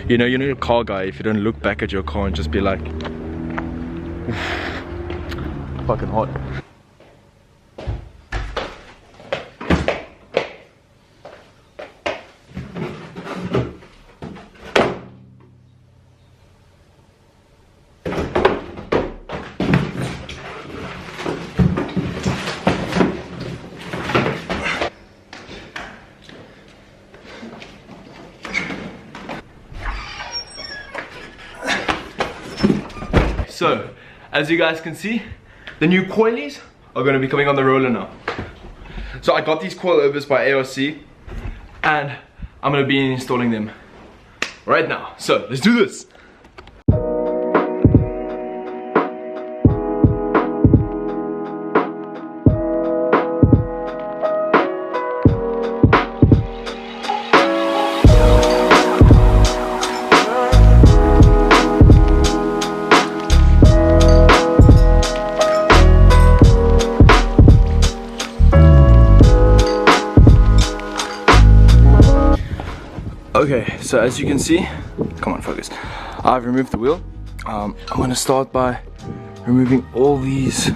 You know, you're not a car guy if you don't look back at your car and just be like, fucking hot. So, as you guys can see, the new coilies are going to be coming on the roller now. So I got these coilovers by ARC and I'm going to be installing them right now. So, let's do this. Okay, so as you can see, come on, focus. I've removed the wheel. I'm gonna start by removing all these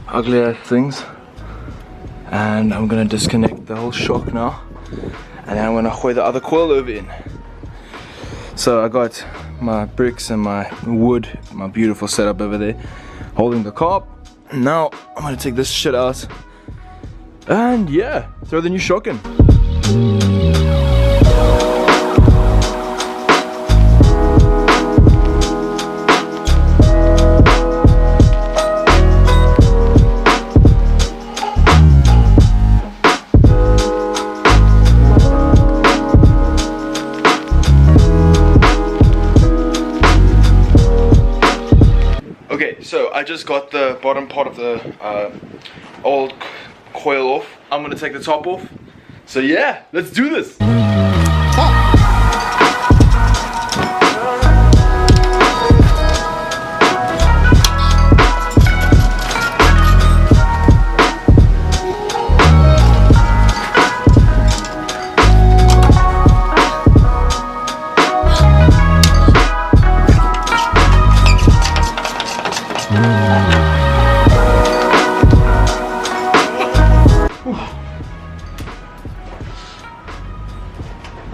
ugly ass things, and I'm gonna disconnect the whole shock now, and then I'm gonna hook the other coilover in. So I got my bricks and my wood, my beautiful setup over there, holding the car. Now I'm gonna take this shit out, and yeah, throw the new shock in. Okay, so I just got the bottom part of the old coil off. I'm gonna take the top off. So yeah, let's do this.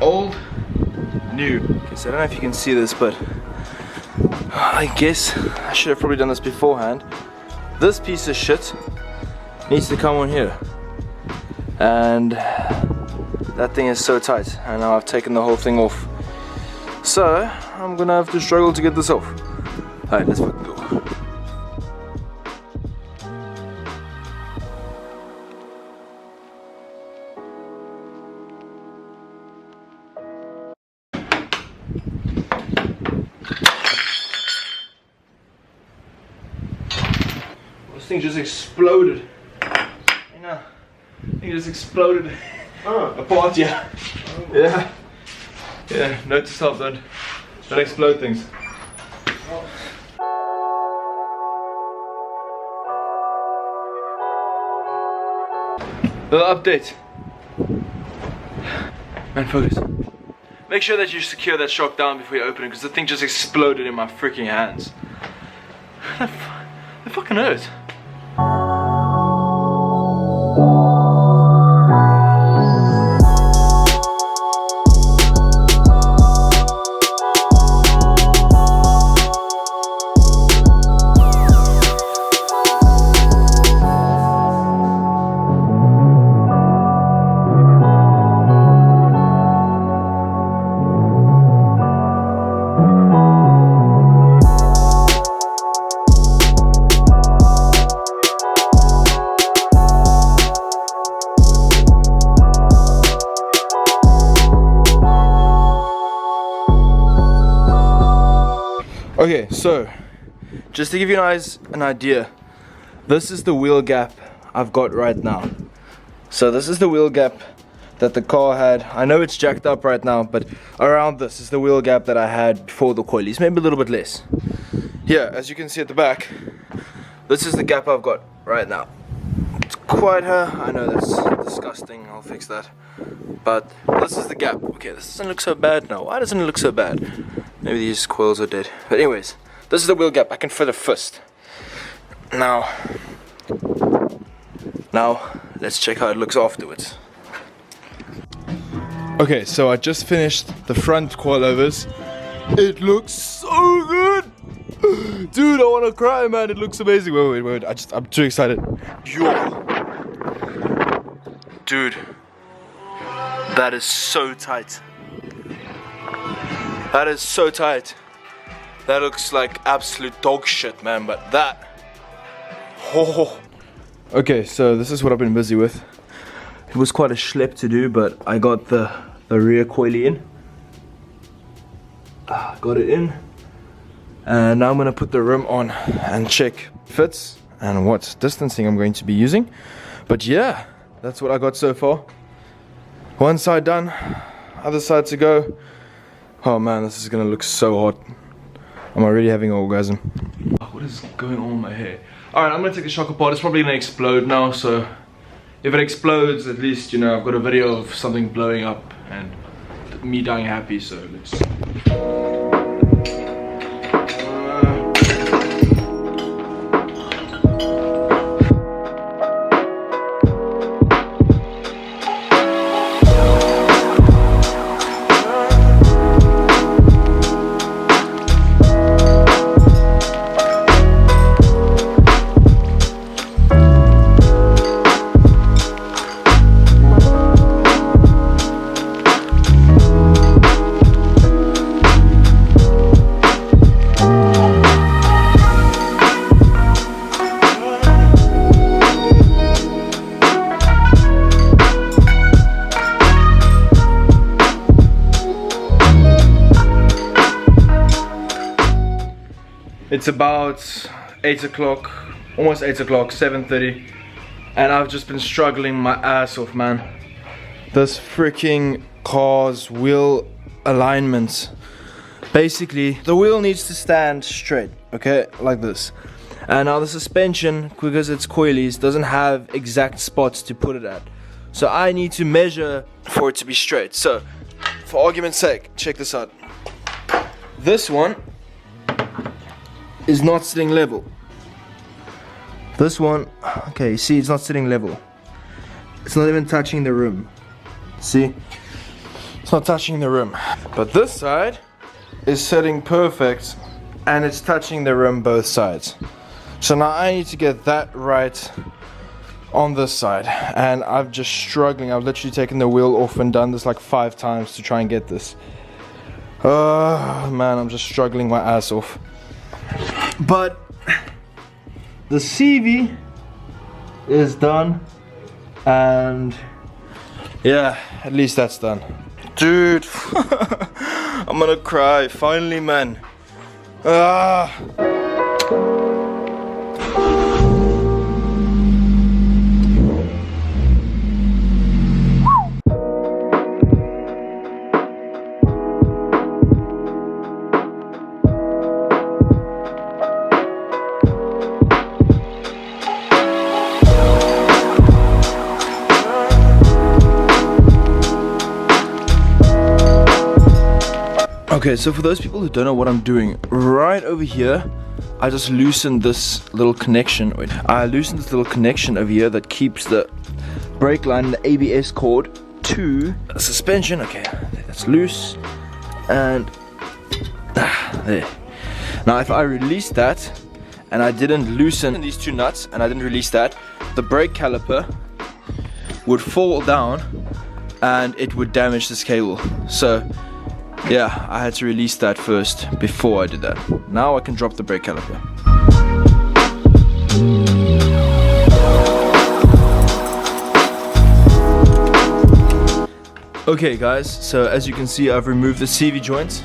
Old, new. Okay, so I don't know if you can see this, but I guess I should have probably done this beforehand. This piece of shit needs to come on here, and that thing is so tight, and now I've taken the whole thing off, so I'm gonna have to struggle to get this off. Alright, let's fucking go. This thing just exploded. You know, it just exploded apart, yeah. Yeah. Yeah, note to self, don't explode things. Little update. Man, focus. Make sure that you secure that shock down before you open it, because the thing just exploded in my freaking hands. That fucking hurt. Okay, so just to give you guys an idea, this is the wheel gap I've got right now. So this is the wheel gap that the car had. I know it's jacked up right now, but around this is the wheel gap that I had before the coilies, maybe a little bit less. Here, as you can see at the back, this is the gap I've got right now. quite her. I know that's disgusting, I'll fix that. But this is the gap. Okay, this doesn't look so bad now. Why doesn't it look so bad? Maybe these coils are dead. But anyways, this is the wheel gap. I can fit a fist. Now, let's check how it looks afterwards. Okay, so I just finished the front coilovers. It looks so good! Dude, I wanna cry, man. It looks amazing. Wait. I'm too excited. Yo! Dude, that is so tight. That is so tight. That looks like absolute dog shit, man, but that... Oh. Okay, so this is what I've been busy with. It was quite a schlep to do, but I got the rear coily in. Got it in. And now I'm gonna put the rim on and check fits and what distancing I'm going to be using. But yeah, that's what I got so far. One side done, other side to go. Oh man, this is gonna look so hot. I'm already having an orgasm. What is going on with my hair? Alright, I'm gonna take the shock apart. It's probably gonna explode now, so if it explodes, at least, you know, I've got a video of something blowing up and me dying happy, so let's... It's about 8 o'clock, almost 8 o'clock, 7:30, and I've just been struggling my ass off, man. This freaking car's wheel alignment. Basically, the wheel needs to stand straight, okay, like this. And now the suspension, because it's coilies, doesn't have exact spots to put it at. So I need to measure for it to be straight. So, for argument's sake, check this out. This one is not sitting level. This one, okay, you see, it's not sitting level. It's not even touching the rim. See? It's not touching the rim. But this side is sitting perfect and it's touching the rim both sides. So now I need to get that right on this side. And I'm just struggling. I've literally taken the wheel off and done this like 5 times to try and get this. Oh man, I'm just struggling my ass off. But the CV is done, and yeah, at least that's done. Dude, I'm gonna cry, finally, man. Okay, so for those people who don't know what I'm doing, right over here, I just loosened this little connection. Wait, I loosened this little connection over here that keeps the brake line and the ABS cord to the suspension. Okay, that's loose, and there. Now if I release that, and I didn't loosen these 2 nuts, and I didn't release that, the brake caliper would fall down, and it would damage this cable. So yeah, I had to release that first before I did that. Now I can drop the brake caliper. Okay guys, so as you can see, I've removed the CV joint.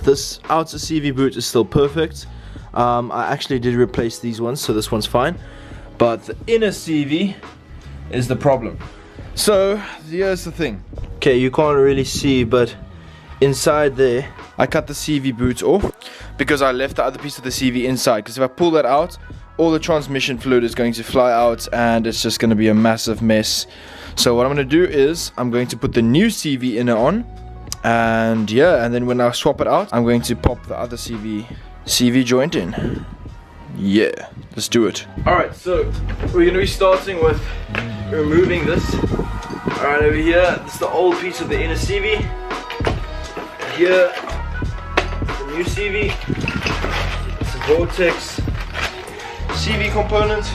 This outer CV boot is still perfect. I actually did replace these ones, so this one's fine. But the inner CV is the problem. So here's the thing. Okay, you can't really see, but inside there, I cut the CV boot off because I left the other piece of the CV inside. Because if I pull that out, all the transmission fluid is going to fly out and it's just going to be a massive mess. So what I'm going to do is I'm going to put the new CV inner on, and yeah, and then when I swap it out, I'm going to pop the other CV joint in. Yeah, let's do it. Alright, so we're going to be starting with removing this. Alright, over here, this is the old piece of the inner CV. Here, the new CV. It's a Vortex CV component.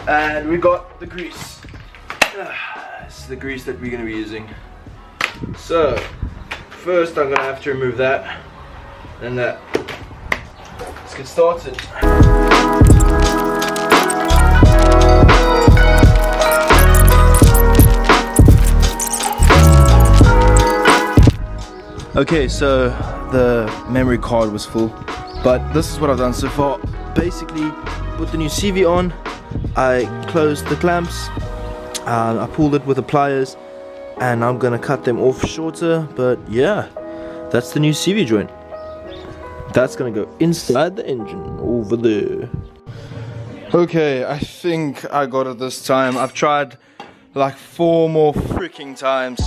And we got the grease. This is the grease that we're going to be using. So, first I'm going to have to remove that. And that. Let's get started. Okay, so the memory card was full, but this is what I've done so far. Basically, put the new CV on, I closed the clamps, I pulled it with the pliers, and I'm gonna cut them off shorter, but yeah, that's the new CV joint. That's gonna go inside the engine, over there. Okay, I think I got it this time. I've tried like 4 more freaking times.